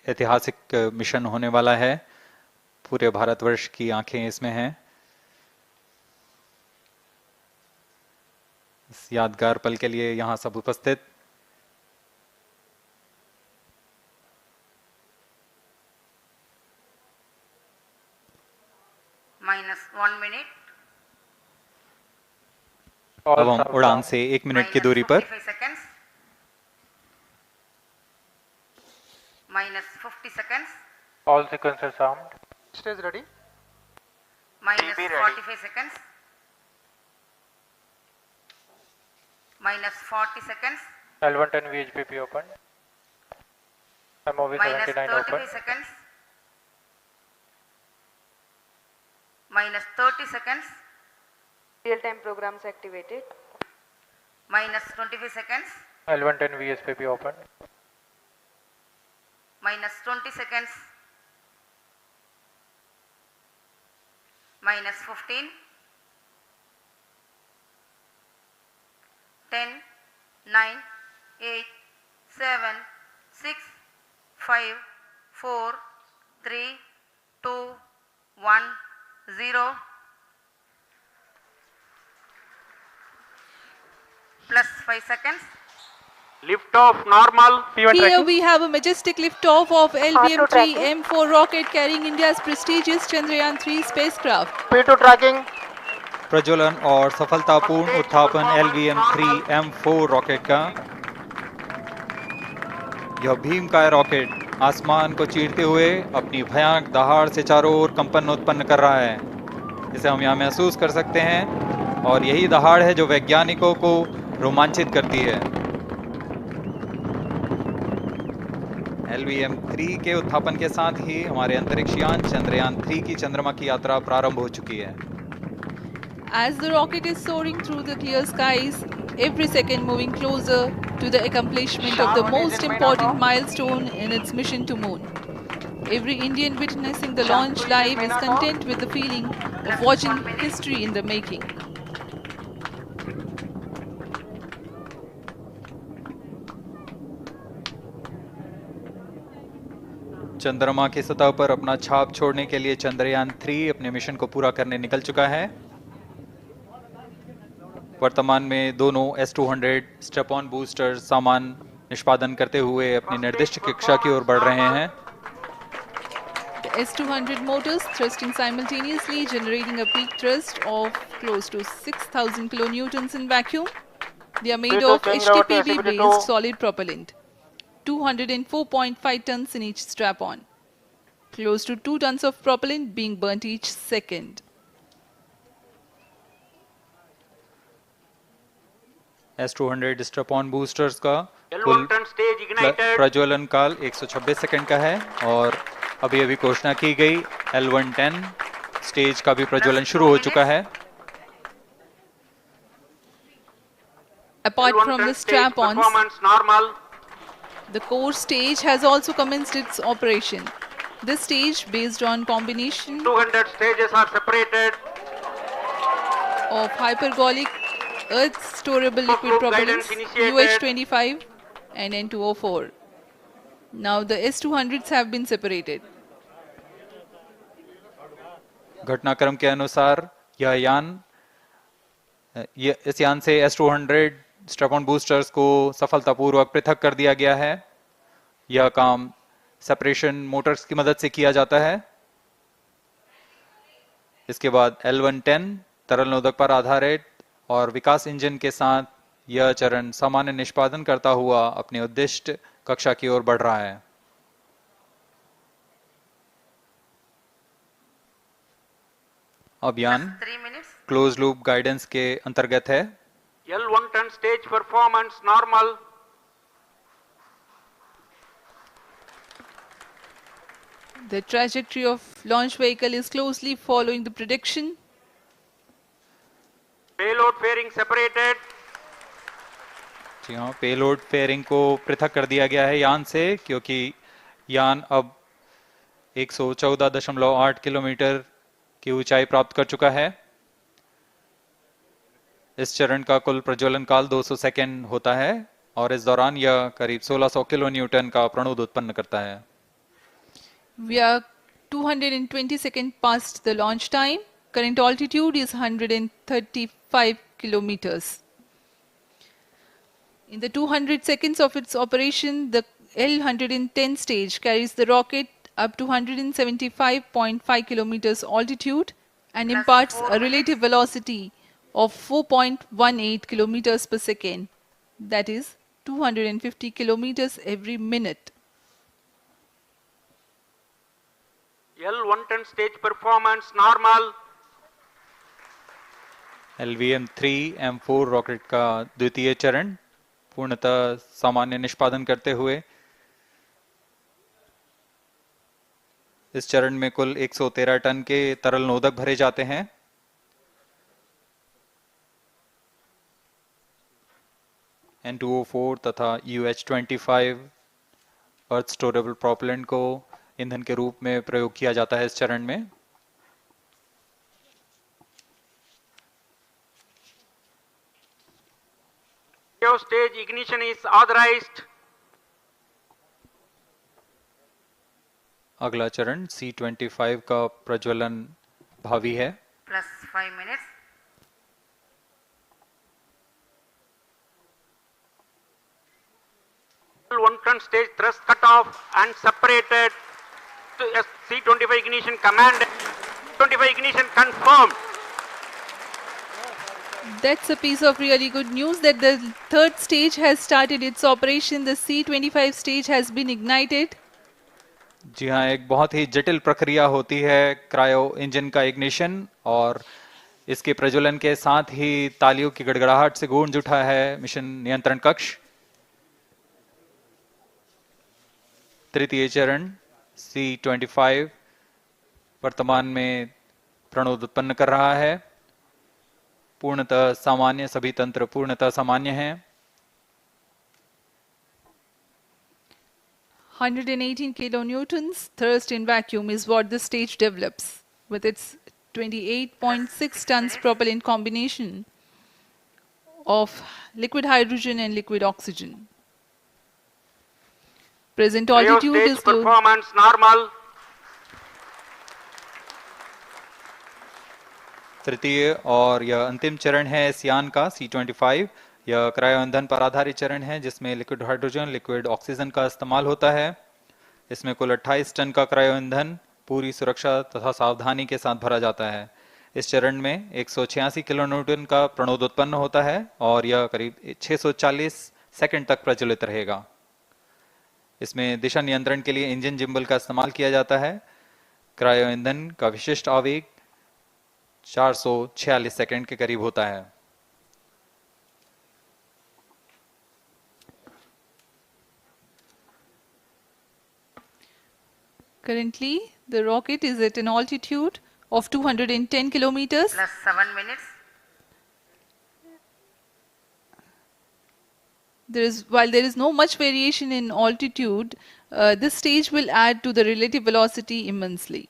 ऐतिहासिक मिशन होने वाला है। पूरे भारतवर्ष की आंखें इसमें हैं। इस यादगार पल के लिए यहां सब उपस्थित। -1 minute। अब हम उड़ान से 1 मिनट की दूरी पर -45 seconds। -50 seconds। All sequences armed. Stage ready. -45 seconds। -40 seconds। L110 VHPP open. MOV 79 open. -35 seconds। -30 seconds। Real-time programs activated. -25 seconds। L110 VSPP open. -20 seconds। -15। 10, 9, 8, 7, 6, 5, 4, 3, 2, 1, 0. Plus 5 seconds. Lift off normal. Here tracking. we have a majestic liftoff of LVM-3 M4 rocket carrying India's prestigious Chandrayaan 3 spacecraft. P2 tracking. प्रज्वलन और सफलतापूर्ण उत्थापन LVM-3 M4 rocket का। यह भीमकाय rocket आसमान को चीरते हुए अपनी भयानक दहाड़ से चारों ओर कंपन उत्पन्न कर रहा है। इसे हम यहाँ महसूस कर सकते हैं और यही दहाड़ है जो वैज्ञानिकों को रोमांचित करती है। LVM-3 के उत्थापन के साथ ही हमारे अंतरिक्ष यान चंद्रयान 3 की चंद्रमा की यात्रा प्रारंभ हो चुकी है। As the rocket is soaring through the clear skies, every second moving closer to the accomplishment of the most important milestone in its mission to moon. Every Indian witnessing the launch live is content with the feeling of watching history in the making. चंद्रमा की सतह पर अपना छाप छोड़ने के लिए चंद्रयान 3 अपने मिशन को पूरा करने निकल चुका है। वर्तमान में दोनों S-200 स्टेप ऑन बूस्टर सामान निष्पादन करते हुए अपनी निर्दिष्ट कक्षा की ओर बढ़ रहे हैं। The S-200 motors thrusting simultaneously, generating a peak thrust of close to 6,000 kilonewtons in vacuum. They are made of HTPB-based solid propellant, 204.5 tons in each strap-on. Close to 2 tons of propellant being burnt each second. S-200 step on boosters का कुल प्रज्वलन काल 126 second का है और अभी अभी घोषणा की गई L110 स्टेज का भी प्रज्वलन शुरू हो चुका है। Apart from the strap-ons, the core stage has also commenced its operation. This stage, based on combination 200 stages are separated. of hypergolic earth storable liquid propellants UH-25 and N2O4. Now the S-200s have been separated. घटनाक्रम के अनुसार इस यान से S-200 step on boosters को सफलतापूर्वक पृथक कर दिया गया है। यह काम सेपरेशन मोटर्स की मदद से किया जाता है। इसके बाद L110 तरल नोदक पर आधारित और विकास इंजन के साथ यह चरण सामान्य निष्पादन करता हुआ अपने उद्दिष्ट कक्षा की ओर बढ़ रहा है। अब यान क्लोज लूप गाइडेंस के अंतर्गत है। L110 stage performance normal. The trajectory of launch vehicle is closely following the prediction. Payload fairing separated. जी हाँ, पेलोड फेयरिंग को पृथक कर दिया गया है यान से, क्योंकि यान अब 114.8 किलोमीटर की ऊंचाई प्राप्त कर चुका है। इस चरण का कुल प्रज्वलन काल 200 सेकेंड होता है और इस दौरान यह करीब 1600 किलो न्यूटन का प्रणुद उत्पन्न करता है। We are 220 seconds past the launch time. Current altitude is 135 kilometers. In the 200 seconds of its operation, the L-110 stage carries the rocket up to 175.5 kilometers altitude and Plus imparts 4 a minutes. relative velocity of 4.18 kilometers per second, that is 250 kilometers every minute. L110 stage performance normal. LVM-3 M4 rocket का द्वितीय चरण पूर्णतः सामान्य निष्पादन करते हुए इस चरण में कुल 113 टन के तरल नोदक भरे जाते हैं। N2O4 तथा UH-25 अर्थ स्टोरेबल प्रोपेलेंट को ईंधन के रूप में प्रयोग किया जाता है इस चरण में। Stage ignition is authorized. अगला चरण C-25 का प्रज्वलन भावी है। Plus 5 minutes. L110 stage thrust cut off and separated to C-25 ignition command. 25 ignition confirmed. That's a piece of really good news that the third stage has started its operation. The C-25 stage has been ignited. जी हाँ, एक बहुत ही जटिल प्रक्रिया होती है cryo engine का ignition और इसके प्रज्वलन के साथ ही तालियों की गड़गड़ाहट से गूंज उठा है मिशन नियंत्रण कक्ष। तृतीय चरण C-25 वर्तमान में प्रणोद उत्पन्न कर रहा है। पूर्णतः सामान्य, सभी तंत्र पूर्णतः सामान्य हैं। 118 kilonewtons thrust in vacuum is what the stage develops with its 28.6 tons propellant combination of liquid hydrogen and liquid oxygen. Present altitude Stage is low. performance normal. तृतीय और यह अंतिम चरण है इस यान का C-25। यह क्रायो ईंधन पर आधारित चरण है जिसमें लिक्विड हाइड्रोजन, लिक्विड ऑक्सीजन का इस्तेमाल होता है। इसमें कुल 28 टन का क्रायो ईंधन पूरी सुरक्षा तथा सावधानी के साथ भरा जाता है। इस चरण में 186 किलोन्यूटन का प्रणोद उत्पन्न होता है और यह करीब 640 सेकंड तक प्रज्वलित रहेगा। इसमें दिशा नियंत्रण के लिए इंजन जिम्बल का इस्तेमाल किया जाता है। क्रायो ईंधन का विशिष्ट आवेग 446 सेकंड के करीब होता है। Currently, the rocket is at an altitude of 210 kilometers. Plus 7 minutes. While there is no much variation in altitude, this stage will add to the relative velocity immensely.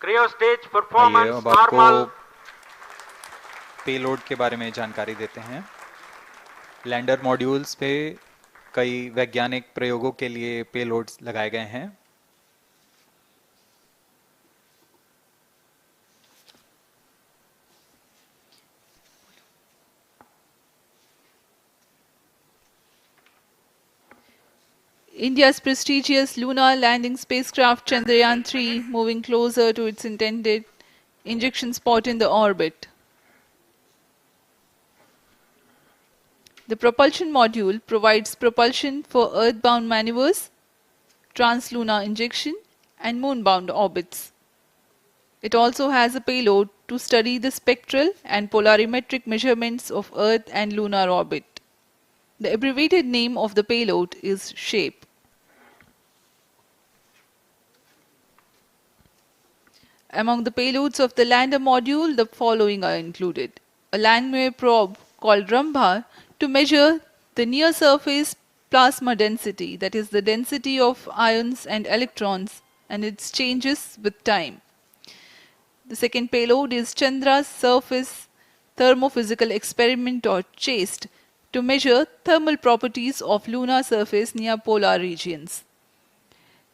Cryo stage आइए performance अब आपको normal. Payload के बारे में जानकारी देते हैं। Lander modules पे कई वैज्ञानिक प्रयोगों के लिए पेलोड्स लगाए गए हैं। India's prestigious lunar landing spacecraft Chandrayaan 3 moving closer to its intended injection spot in the orbit. The propulsion module provides propulsion for earthbound maneuvers, translunar injection, and moonbound orbits. It also has a payload to study the spectral and polarimetric measurements of Earth and lunar orbit. The abbreviated name of the payload is SHAPE. Among the payloads of the lander module, the following are included. A landwehr probe called Rambha to measure the near surface plasma density, that is the density of ions and electrons, and it changes with time. The second payload is Chandra's surface thermophysical experiment, or CHASTE, to measure thermal properties of lunar surface near polar regions.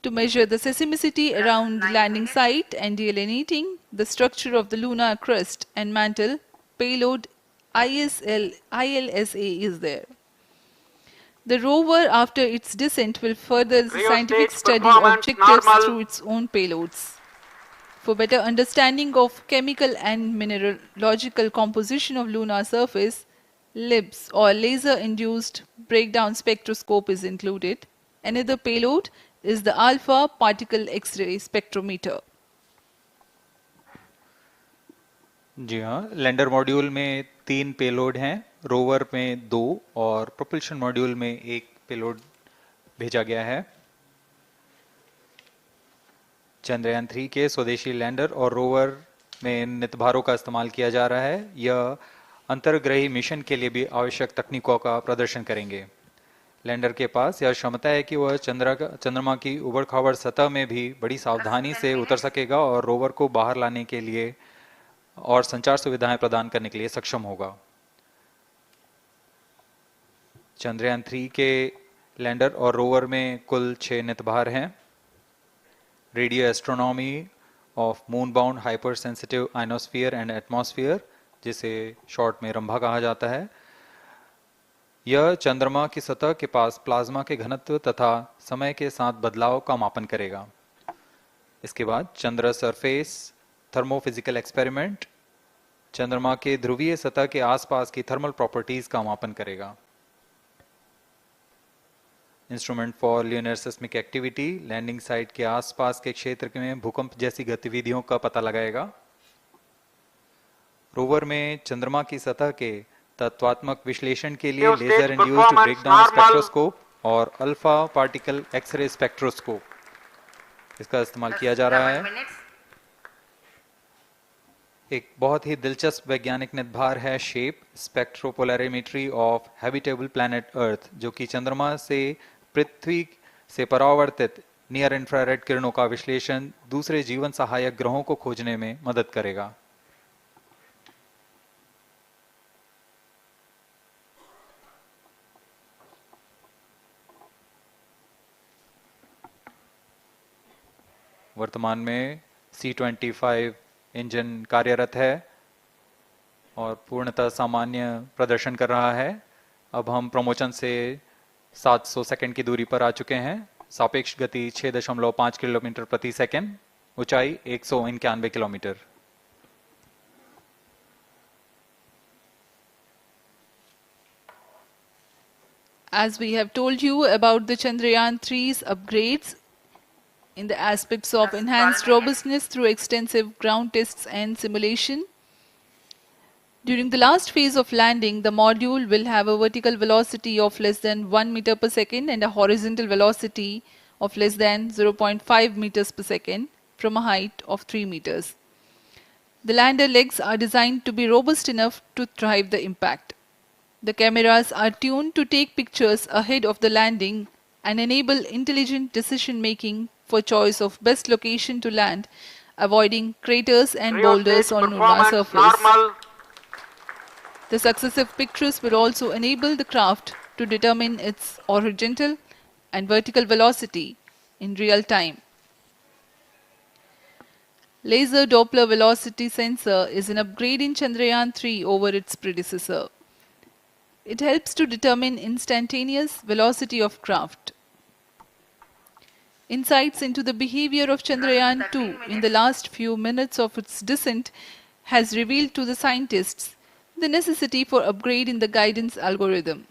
To measure the seismicity around the 9 landing minutes. site and delineating the structure of the lunar crust and mantle, payload ILSA is there. The rover, after its descent, will further the Rio scientific stage study performance objectives normal. through its own payloads. For better understanding of chemical and mineralogical composition of lunar surface, LIBS, or laser-induced breakdown spectroscope, is included. Another payload is the alpha particle X-ray spectrometer. जी हाँ, lander module में 3 payload हैं, rover में 2 और propulsion module में 1 payload भेजा गया है। चंद्रयान 3 के स्वदेशी लैंडर और रोवर में नितभारों का इस्तेमाल किया जा रहा है। यह अंतर्ग्रही मिशन के लिए भी आवश्यक तकनीकों का प्रदर्शन करेंगे। लैंडर के पास यह क्षमता है कि वह चंद्रमा की उबड़-खाबड़ सतह में भी बड़ी सावधानी से उतर सकेगा और रोवर को बाहर लाने के लिए और संचार सुविधाएं प्रदान करने के लिए सक्षम होगा। चंद्रयान 3 के लैंडर और रोवर में कुल 6 नितभार हैं। Radio astronomy of moon bound hyper sensitive ionosphere and atmosphere, जिसे शॉर्ट में रंभा कहा जाता है, यह चंद्रमा की सतह के पास प्लाज्मा के घनत्व तथा समय के साथ बदलाव का मापन करेगा। इसके बाद चंद्र सरफेस थर्मोफिजिकल एक्सपेरिमेंट चंद्रमा के ध्रुवीय सतह के आसपास की थर्मल प्रॉपर्टीज का मापन करेगा। Instrument for lunar seismic activity landing site के आसपास के क्षेत्र में भूकंप जैसी गतिविधियों का पता लगाएगा। रोवर में चंद्रमा की सतह के तत्वात्मक विश्लेषण के लिए लेजर इंड्यूस्ड ब्रेकडाउन स्पेक्ट्रोस्कोप और अल्फा पार्टिकल एक्सरे स्पेक्ट्रोस्कोप इसका इस्तेमाल किया जा रहा 11 है। minutes. एक बहुत ही दिलचस्प वैज्ञानिक निर्धार है shape स्पेक्ट्रोपोलैरिमेट्री of habitable planet earth, जो कि चंद्रमा से पृथ्वी से परावर्तित नियर इंफ्रारेड किरणों का विश्लेषण दूसरे जीवन सहायक ग्रहों को खोजने में मदद करेगा। वर्तमान में C-25 इंजन कार्यरत है और पूर्णतः सामान्य प्रदर्शन कर रहा है। अब हम प्रमोशन से 700 सेकंड की दूरी पर आ चुके हैं। सापेक्ष गति 6.5 किलोमीटर प्रति सेकंड, ऊंचाई 191 kilometre. As we have told you about the Chandrayaan 3's upgrades in the aspects of enhanced robustness through extensive ground tests and simulation, during the last phase of landing, the module will have a vertical velocity of less than 1 meter per second and a horizontal velocity of less than 0.5 meters per second from a height of 3 meters. The lander legs are designed to be robust enough to drive the impact. The cameras are tuned to take pictures ahead of the landing and enable intelligent decision making for choice of best location to land, avoiding craters and boulders on lunar surface. Normal. The successive pictures will also enable the craft to determine its horizontal and vertical velocity in real time. Laser Doppler velocity sensor is an upgrade in Chandrayaan 3 over its predecessor. It helps to determine instantaneous velocity of craft. Insights into the behavior of Chandrayaan 2 in the last few minutes of its descent has revealed to the scientists the necessity for upgrade in the guidance algorithm.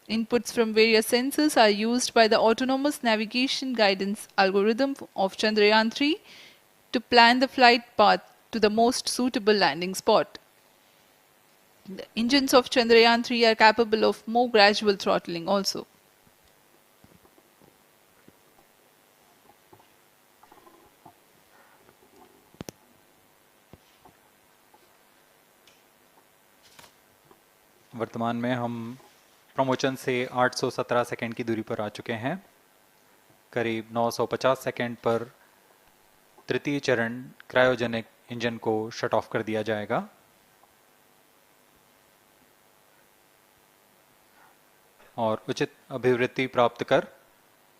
Inputs from various sensors are used by the autonomous navigation guidance algorithm of Chandrayaan 3 to plan the flight path to the most suitable landing spot. The engines of Chandrayaan 3 are capable of more gradual throttling also. वर्तमान में हम promotion से 817 second की दूरी पर आ चुके हैं। करीब 950 सेकंड पर तृतीय चरण क्रायोजेनिक इंजन को शट ऑफ कर दिया जाएगा। और उचित अभिवृद्धि प्राप्त कर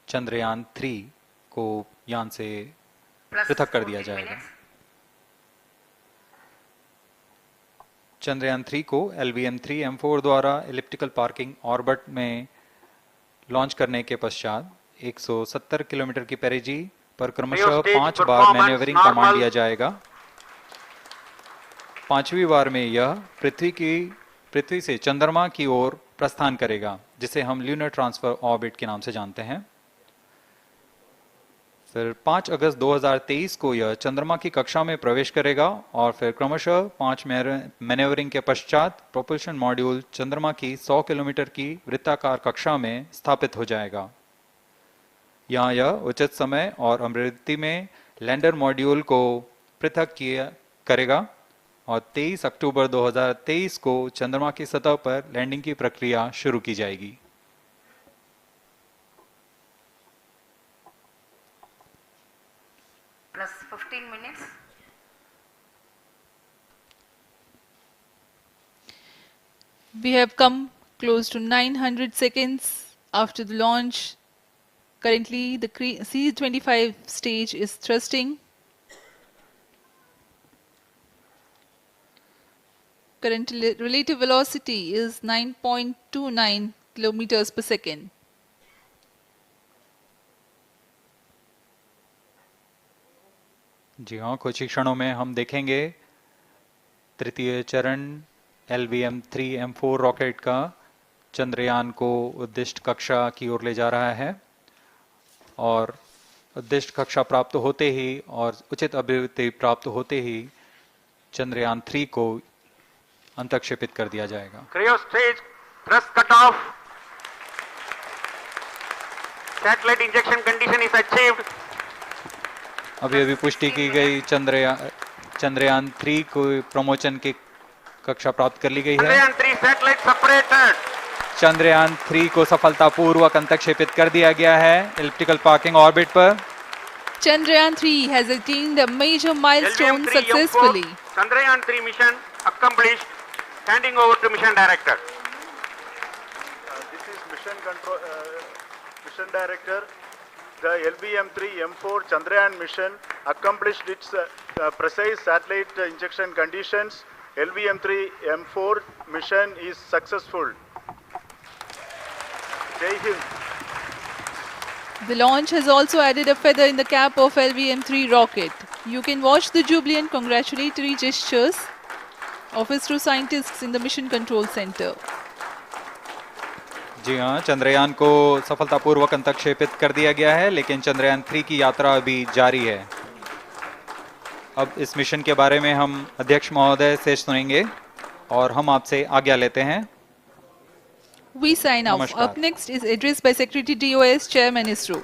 चंद्रयान 3 को यान से Plus पृथक कर दिया 14 जाएगा। minutes. चंद्रयान 3 को LVM-3M4 द्वारा इलिप्टिकल पार्किंग ऑर्बिट में लॉन्च करने के पश्चात 170 किलोमीटर की पेरिजी पर क्रमशः Stage 5 बार performance मैन्यूवरिंग कमांड normal. दिया जाएगा। 5वीं बार में यह पृथ्वी से चंद्रमा की ओर प्रस्थान करेगा, जिसे हम ल्यूनर ट्रांसफर ऑर्बिट के नाम से जानते हैं। फिर 5 अगस्त 2023 को यह चंद्रमा की कक्षा में प्रवेश करेगा और फिर क्रमशः 5 मैन्यूवरिंग के पश्चात प्रोपल्शन मॉड्यूल चंद्रमा की 100 किलोमीटर की वृत्ताकार कक्षा में स्थापित हो जाएगा। यहाँ यह उचित समय और अभिवृद्धि में लैंडर मॉड्यूल को पृथक करेगा और 23 अक्टूबर 2023 को चंद्रमा की सतह पर लैंडिंग की प्रक्रिया शुरू की जाएगी। Plus 15 minutes. We have come close to 900 seconds after the launch. Currently, the C-25 stage is thrusting. Current relative velocity is 9.29 kilometers per second. जी हाँ, कुछ ही क्षणों में हम देखेंगे तृतीय चरण LVM-3M4 रॉकेट का चंद्रयान को उद्दिष्ट कक्षा की ओर ले जा रहा है और उद्दिष्ट कक्षा प्राप्त होते ही और उचित अभिवृद्धि प्राप्त होते ही चंद्रयान 3 को अंतक्षेपित कर दिया जाएगा। Cryo stage thrust cutoff. Satellite injection condition is achieved. अभी पुष्टि की गई चंद्रयान 3 को प्रमोशन की कक्षा प्राप्त कर ली गई है। Chandrayaan 3 satellite separated. चंद्रयान 3 को सफलतापूर्वक अंतक्षेपित कर दिया गया है इलिप्टिकल पार्किंग ऑर्बिट पर। Chandrayaan 3 has attained a major milestone LVM-3M4 successfully. Chandrayaan 3 mission accomplished. Handing over to mission director. This is mission director. The LVM-3M4 Chandrayaan mission accomplished its precise satellite injection conditions. LVM-3M4 mission is successful. Jai Hind. The launch has also added a feather in the cap of LVM-3 rocket. You can watch the jubilant congratulatory gestures of ISRO scientists in the Mission Control Center. जी हाँ, चंद्रयान को सफलतापूर्वक अंतक्षेपित कर दिया गया है, लेकिन चंद्रयान 3 की यात्रा अभी जारी है। अब इस मिशन के बारे में हम अध्यक्ष महोदय से सुनेंगे और हम आपसे आज्ञा लेते हैं। We sign off. नमस्कार। Up next is address by Secretary DOS, Chairman ISRO.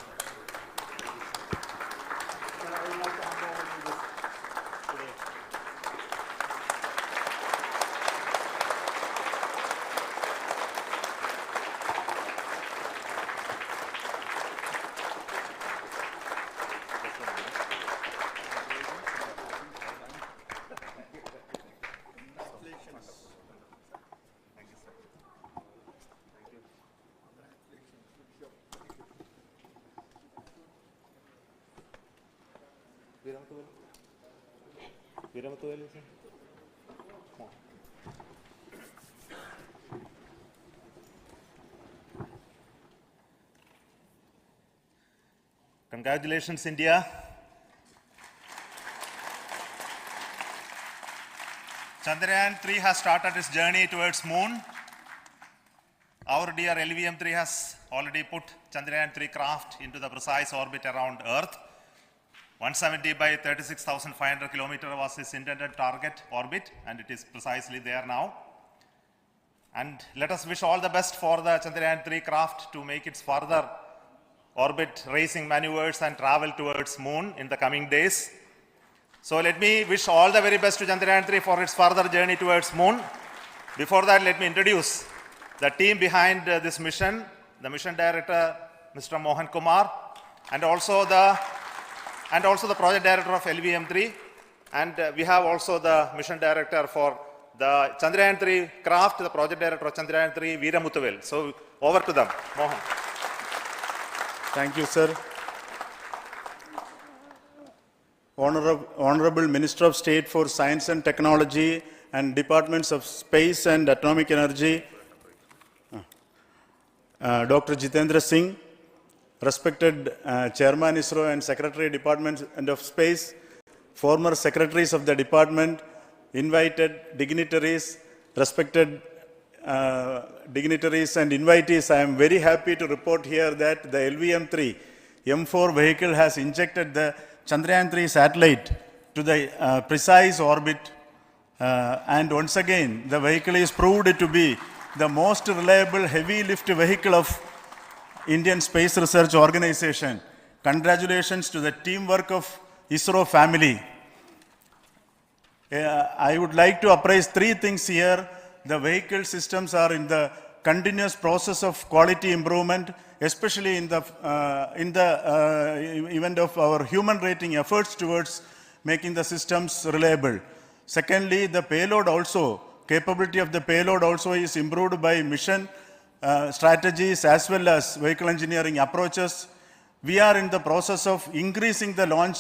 Congratulations, India. Chandrayaan 3 has started its journey towards moon. Our dear LVM-3 has already put Chandrayaan 3 craft into the precise orbit around Earth. 170 by 36,500 kilometers was its intended target orbit, and it is precisely there now. And let us wish all the best for the Chandrayaan 3 craft to make its further orbit racing maneuvers and travel towards moon in the coming days. So let me wish all the very best to Chandrayaan 3 for its further journey towards moon. Before that, let me introduce the team behind this mission, the mission director, Mr. Mohan Kumar, and also the project director of LVM3, and we have also the mission director for the Chandrayaan 3 craft, the project director of Chandrayaan 3, Veera Muthuvel. So over to them, Mohan. Thank you, sir. Honorable Minister of State for Science and Technology and Departments of Space and Atomic Energy, Dr. Jitendra Singh, respected Chairman ISRO and Secretary Department of Space, former secretaries of the department, invited dignitaries, respected dignitaries and invitees. I am very happy to report here that the LVM-3 M4 vehicle has injected the Chandrayaan 3 satellite to the precise orbit, and once again the vehicle is proved to be the most reliable heavy lift vehicle of Indian Space Research Organization. Congratulations to the teamwork of ISRO family. I would like to appraise three things here. The vehicle systems are in the continuous process of quality improvement, especially in the event of our human rating efforts towards making the systems reliable. Secondly, the payload also, capability of the payload also is improved by mission strategies as well as vehicle engineering approaches. We are in the process of increasing the launch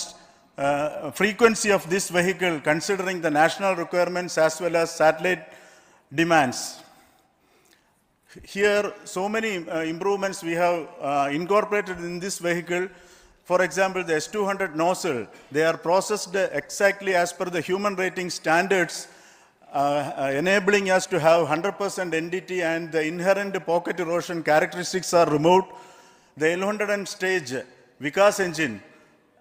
frequency of this vehicle considering the national requirements as well as satellite demands. Here, so many improvements we have incorporated in this vehicle. For example, the S200 nozzle, they are processed exactly as per the human rating standards, enabling us to have 100% NDT, and the inherent pocket erosion characteristics are removed. The L100 stage Vikas engine,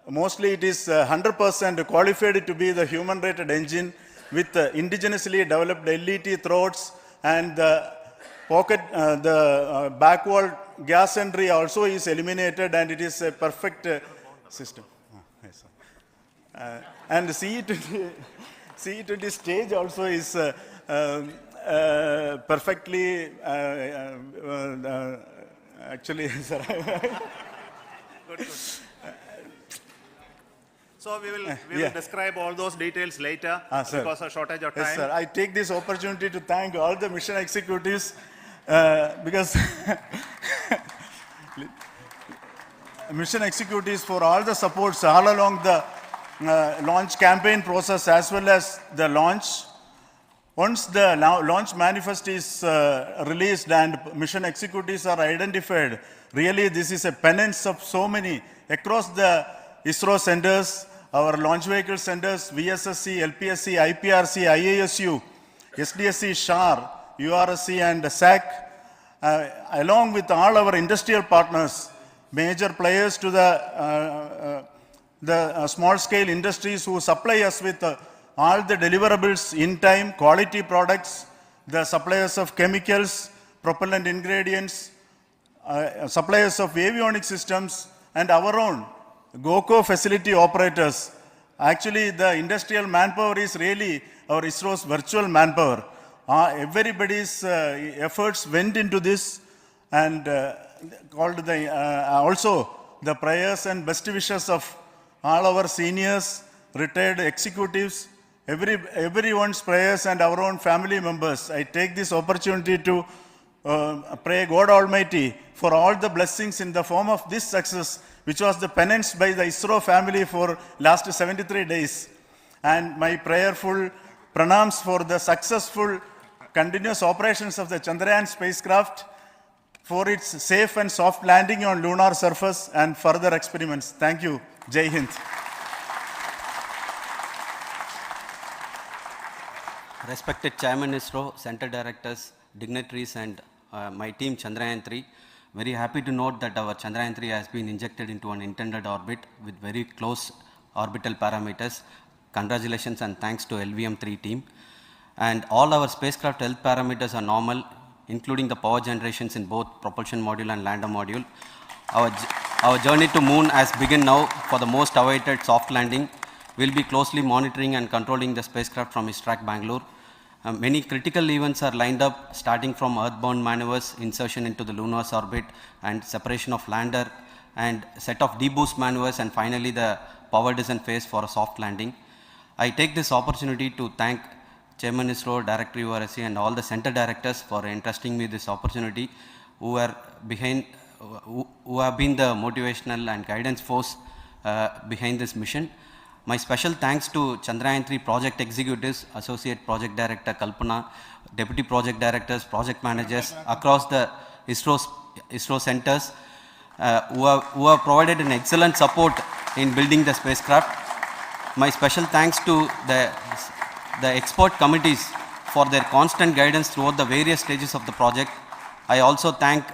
mostly it is 100% qualified to be the human rated engine with indigenously developed LET throats, and the pocket, the backward gas entry also is eliminated, and it is a perfect system. And CE20 stage also is perfectly, actually, sir. Good. So we will describe all those details later because of shortage of time. Yes, sir. I take this opportunity to thank all the mission executives because mission executives for all the supports all along the launch campaign process as well as the launch. Once the launch manifest is released and mission executives are identified, really this is a penance of so many across the ISRO centers, our launch vehicle centers, VSSC, LPSC, IPRC, IASU, SDSC, SHAR, URSC and SAC, along with all our industrial partners, major players to the small-scale industries who supply us with all the deliverables in time, quality products, the suppliers of chemicals, propellant ingredients, suppliers of avionics systems, and our own GOCO facility operators. Actually, the industrial manpower is really our ISRO's virtual manpower. Everybody's efforts went into this, and also the prayers and best wishes of all our seniors, retired executives, everyone's prayers and our own family members. I take this opportunity to pray God Almighty for all the blessings in the form of this success, which was the penance by the ISRO family for last 73 days. And my prayerful pranams for the successful continuous operations of the Chandrayaan spacecraft, for its safe and soft landing on lunar surface and further experiments. Thank you. Jai Hind. Respected Chairman ISRO, Center Directors, dignitaries and my team Chandrayaan 3, very happy to note that our Chandrayaan 3 has been injected into an intended orbit with very close orbital parameters. Congratulations and thanks to LVM3 team. And all our spacecraft health parameters are normal, including the power generations in both propulsion module and lander module. Our journey to moon has begun now for the most awaited soft landing. We'll be closely monitoring and controlling the spacecraft from ISRAC Bangalore. Many critical events are lined up, starting from earthbound maneuvers, insertion into the lunar orbit, and separation of lander, and set of deboost maneuvers, and finally the power descent phase for a soft landing. I take this opportunity to thank Chairman ISRO, Director URSC, and all the center directors for entrusting me this opportunity, who have been the motivational and guidance force behind this mission. My special thanks to Chandrayaan 3 project executives, Associate Project Director Kalpana, Deputy Project Directors, Project Managers across the ISRO centers who have provided an excellent support in building the spacecraft. My special thanks to the expert committees for their constant guidance throughout the various stages of the project. I also thank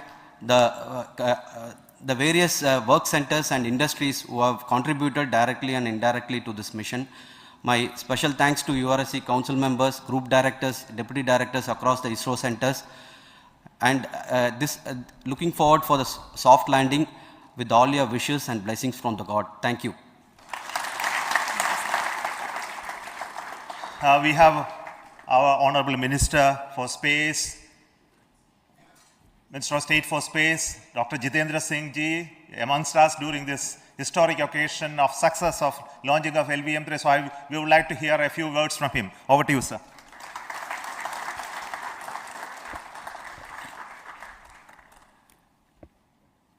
the various work centers and industries who have contributed directly and indirectly to this mission. My special thanks to URSC council members, group directors, deputy directors across the ISRO centers, and looking forward for the soft landing with all your wishes and blessings from the God. Thank you. We have our Honorable Minister for Space, Minister of State for Space, Dr. Jitendra Singh ji, amongst us during this historic occasion of success of launching of LVM-3. So we would like to hear a few words from him. Over to you, sir.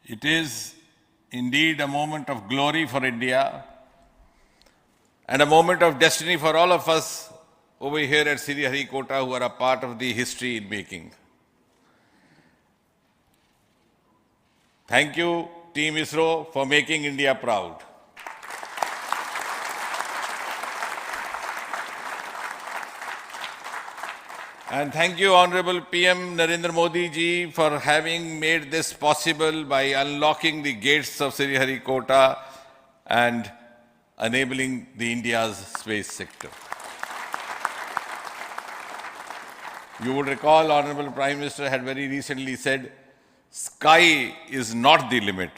It is indeed a moment of glory for India and a moment of destiny for all of us over here at Sriharikota who are a part of the history in making. Thank you, Team ISRO, for making India proud. And thank you, Honorable PM Narendra Modi ji, for having made this possible by unlocking the gates of Sriharikota and enabling the India's space sector. You would recall, Honorable Prime Minister had very recently said, sky is not the limit.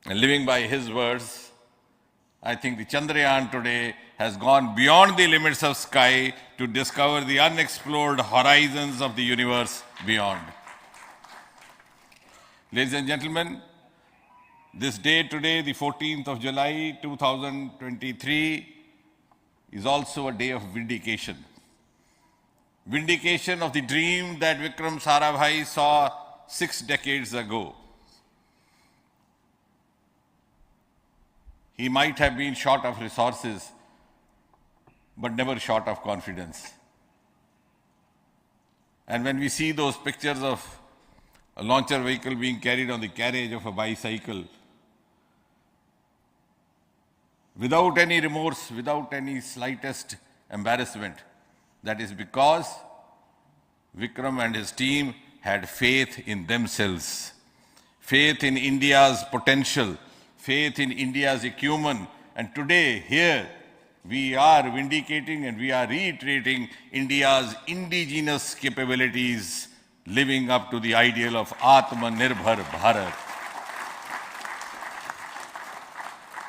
And living by his words, I think the Chandrayaan today has gone beyond the limits of sky to discover the unexplored horizons of the universe beyond. Ladies and gentlemen, this day today, the 14th of July 2023, is also a day of vindication. Vindication of the dream that Vikram Sarabhai saw 6 decades ago. He might have been short of resources, but never short of confidence. And when we see those pictures of a launcher vehicle being carried on the carriage of a bicycle, without any remorse, without any slightest embarrassment, that is because Vikram and his team had faith in themselves, faith in India's potential, faith in India's acumen. And today, here, we are vindicating and we are reiterating India's indigenous capabilities, living up to the ideal of Atmanirbhar Bharat.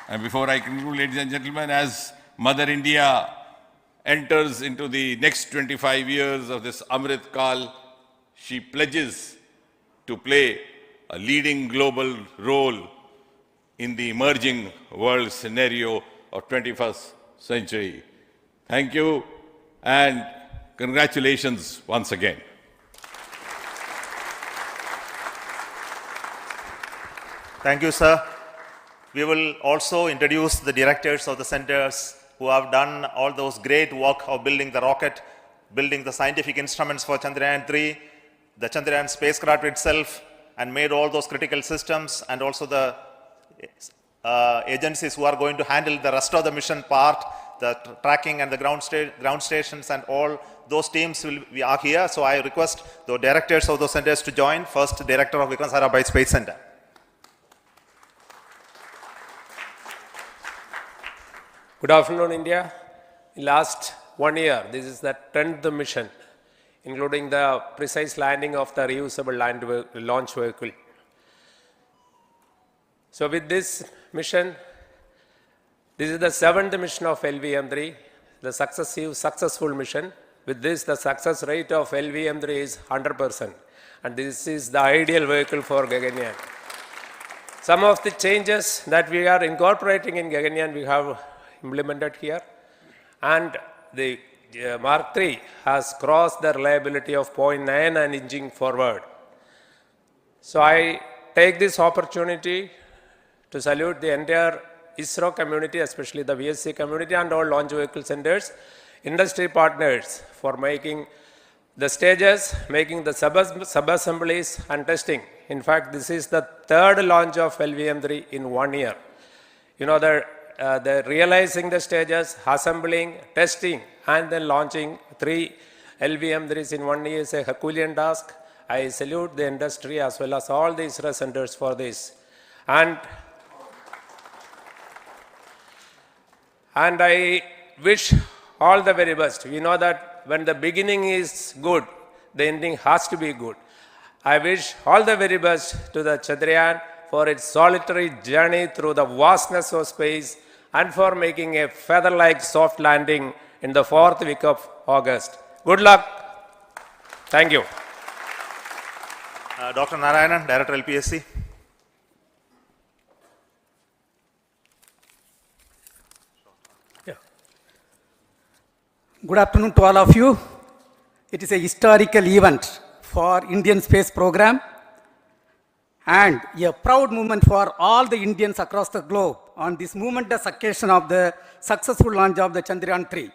And before I conclude, ladies and gentlemen, as Mother India enters into the next 25 years of this Amrit Kal, she pledges to play a leading global role in the emerging world scenario of 21st century. Thank you and congratulations once again. Thank you, sir. We will also introduce the directors of the centers who have done all those great work of building the rocket, building the scientific instruments for Chandrayaan-3, the Chandrayaan spacecraft itself, and made all those critical systems, and also the agencies who are going to handle the rest of the mission part, the tracking and the ground stations, and all those teams are here. So I request the directors of those centers to join. First, Director of Vikram Sarabhai Space Center. Good afternoon, India. In last 1 year, this is the 10th mission, including the precise landing of the reusable launch vehicle. So with this mission, this is the 7th mission of LVM-3, the successful mission, With this, the success rate of LVM-3 is 100%. And this is the ideal vehicle for Gaganyaan. Some of the changes that we are incorporating in Gaganyaan we have implemented here. And the Mark III has crossed the reliability of 0.9 and inching forward. So I take this opportunity to salute the entire ISRO community, especially the VSC community and all launch vehicle centers, industry partners for making the stages, making the sub-assemblies and testing. In fact, this is the third launch of LVM-3 in 1 year. You know, the realizing the stages, assembling, testing, and then launching 3 LVM-3s in 1 year is a Herculean task. I salute the industry as well as all the ISRO centers for this. And I wish all the very best. We know that when the beginning is good, the ending has to be good. I wish all the very best to the Chandrayaan for its solitary journey through the vastness of space and for making a feather-like soft landing in the 4th week of August. Good luck. Thank you. Dr. Narayanan, Director LPSC. Good afternoon to all of you. It is a historical event for Indian space program and a proud moment for all the Indians across the globe on this momentous occasion of the successful launch of the Chandrayaan-3.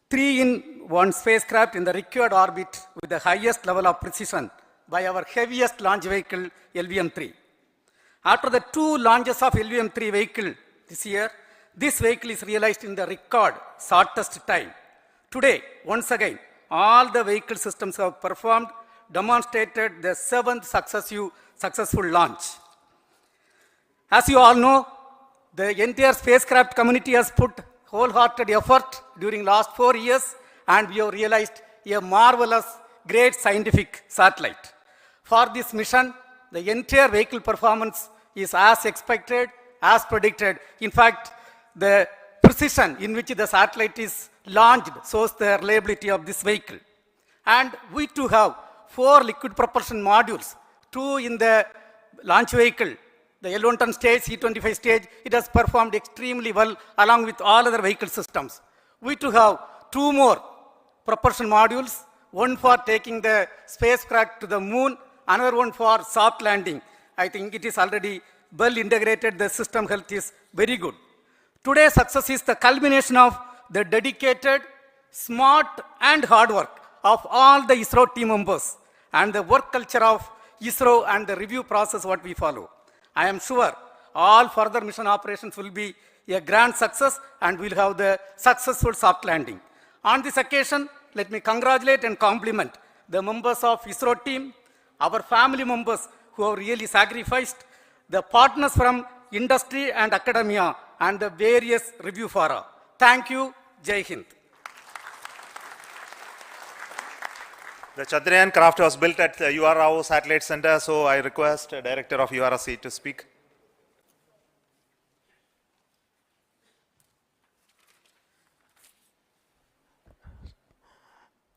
3-in-1 spacecraft in the required orbit with the highest level of precision by our heaviest launch vehicle LVM-3. After the 2 launches of LVM-3 vehicle this year, this vehicle is realized in the record shortest time. Today, once again, all the vehicle systems have performed, demonstrated the 7th successful launch. As you all know, the entire spacecraft community has put wholehearted effort during last 4 years, and we have realized a marvelous, great scientific satellite. For this mission, the entire vehicle performance is as expected, as predicted. In fact, the precision in which the satellite is launched shows the reliability of this vehicle. And we too have 4 liquid propulsion modules, 2 in the launch vehicle. The L110 stage, C25 stage, it has performed extremely well along with all other vehicle systems. We too have 2 more propulsion modules, one for taking the spacecraft to the moon, another one for soft landing. I think it is already well integrated, the system health is very good. Today's success is the culmination of the dedicated, smart and hard work of all the ISRO team members and the work culture of ISRO and the review process what we follow. I am sure all further mission operations will be a grand success and we'll have the successful soft landing. On this occasion, let me congratulate and compliment the members of ISRO team, our family members who have really sacrificed, the partners from industry and academia, and the various review fora. Thank you. Jai Hind. The Chandrayaan craft was built at the URO Satellite Center, so I request the Director of URC to speak.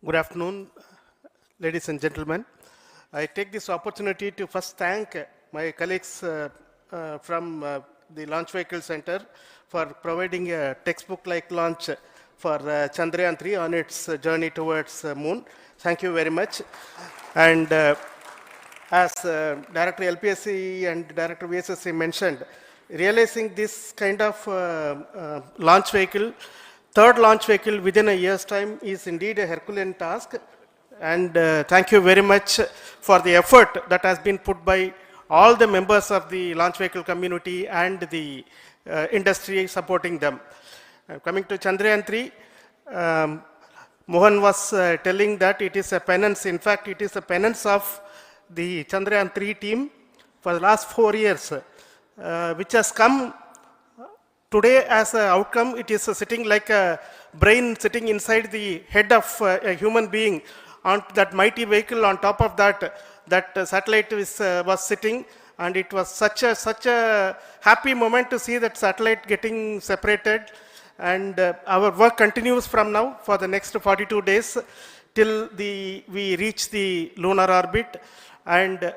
Good afternoon, ladies and gentlemen. I take this opportunity to first thank my colleagues from the Launch Vehicle Center for providing a textbook-like launch for Chandrayaan-3 on its journey towards moon. Thank you very much. And as Director LPSC and Director VSSC mentioned, realizing this kind of launch vehicle, third launch vehicle within a year's time is indeed a Herculean task. And thank you very much for the effort that has been put by all the members of the launch vehicle community and the industry supporting them. Coming to Chandrayaan-3, Mohan was telling that it is a penance. In fact, it is a penance of the Chandrayaan-3 team for the last 4 years, which has come today as an outcome. It is sitting like a brain sitting inside the head of a human being on that mighty vehicle. On top of that, that satellite was sitting, and it was such a happy moment to see that satellite getting separated And our work continues from now for the next 42 days till we reach the lunar orbit and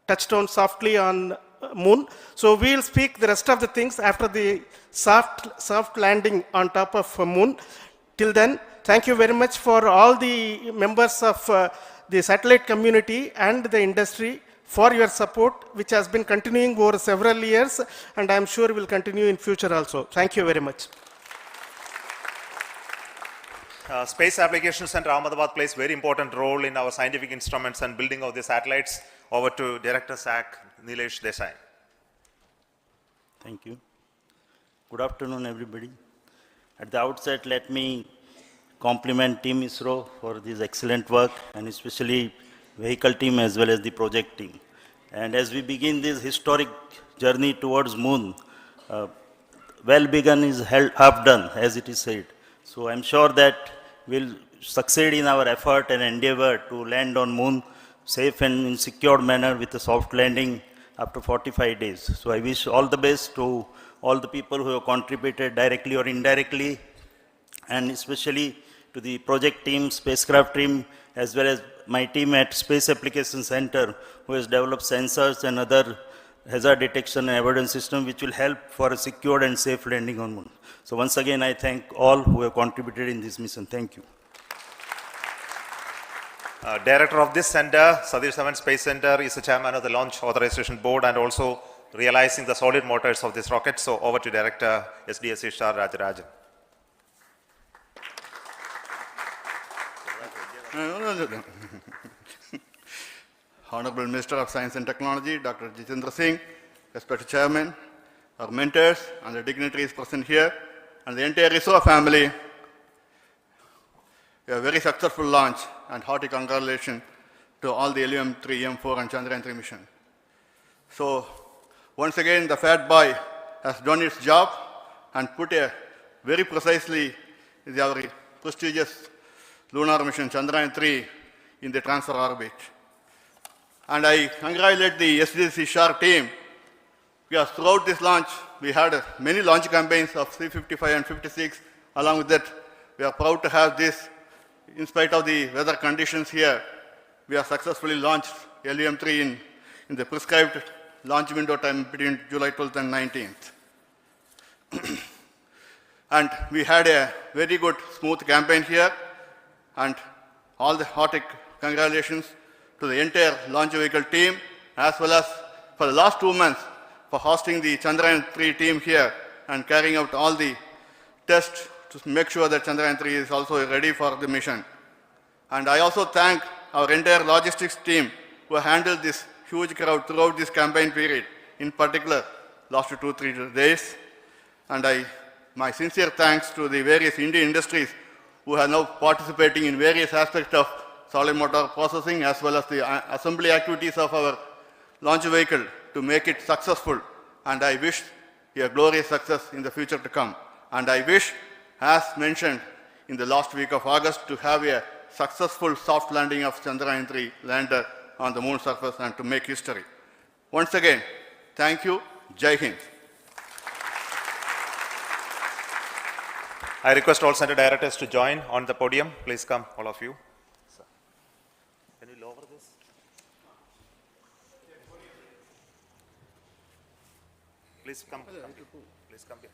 touch down softly on moon. So we'll speak the rest of the things after the soft landing on top of moon. Till then, thank you very much for all the members of the satellite community and the industry for your support, which has been continuing over several years, and I'm sure will continue in future also. Thank you very much. Space Applications Center Ahmedabad plays very important role in our scientific instruments and building of the satellites. Over to Director SAC, Nilesh Desai. Thank you. Good afternoon, everybody. At the outset, let me compliment Team ISRO for this excellent work, and especially vehicle team as well as the project team. And as we begin this historic journey towards moon, well begun is half done, as it is said. So I'm sure that we'll succeed in our effort and endeavor to land on moon safe and in secured manner with a soft landing after 45 days. So I wish all the best to all the people who have contributed directly or indirectly, and especially to the project team, spacecraft team, as well as my team at Space Applications Center, who has developed sensors and other hazard detection and avoidance system, which will help for a secured and safe landing on moon. So once again, I thank all who have contributed in this mission. Thank you. Director of this center, Satish Dhawan Space Center, is the chairman of the Launch Authorization Board and also realizing the solid motors of this rocket. So over to Director SDSC Shar Rajarajan. Honorable Minister of Science and Technology, Dr. Jitendra Singh, respected Chairman, our mentors and the dignitaries present here, and the entire ISRO family, a very successful launch and hearty congratulations to all the LVM-3, M4 and Chandrayaan-3 mission. So once again, the Fat Boy has done its job and put a very precisely our prestigious lunar mission Chandrayaan-3 in the transfer orbit. And I congratulate the SDSC SHAR team, because throughout this launch, we had many launch campaigns of 355 and 56. Along with that, we are proud to have this. In spite of the weather conditions here, we have successfully launched LVM-3 in the prescribed launch window time between July 12th and 19th. And we had a very good, smooth campaign here, and all the hearty congratulations to the entire launch vehicle team, as well as for the last 2 months for hosting the Chandrayaan-3 team here and carrying out all the tests to make sure that Chandrayaan-3 is also ready for the mission. And I also thank our entire logistics team who handled this huge crowd throughout this campaign period, in particular last 2-3 days. And my sincere thanks to the various Indian industries who are now participating in various aspects of solid motor processing as well as the assembly activities of our launch vehicle to make it successful. And I wish a glorious success in the future to come. And I wish, as mentioned in the last week of August, to have a successful soft landing of Chandrayaan-3 lander on the moon surface and to make history. Once again, thank you. Jai Hind. I request all center directors to join on the podium. Please come, all of you. Can you lower this? Please come. Please come here.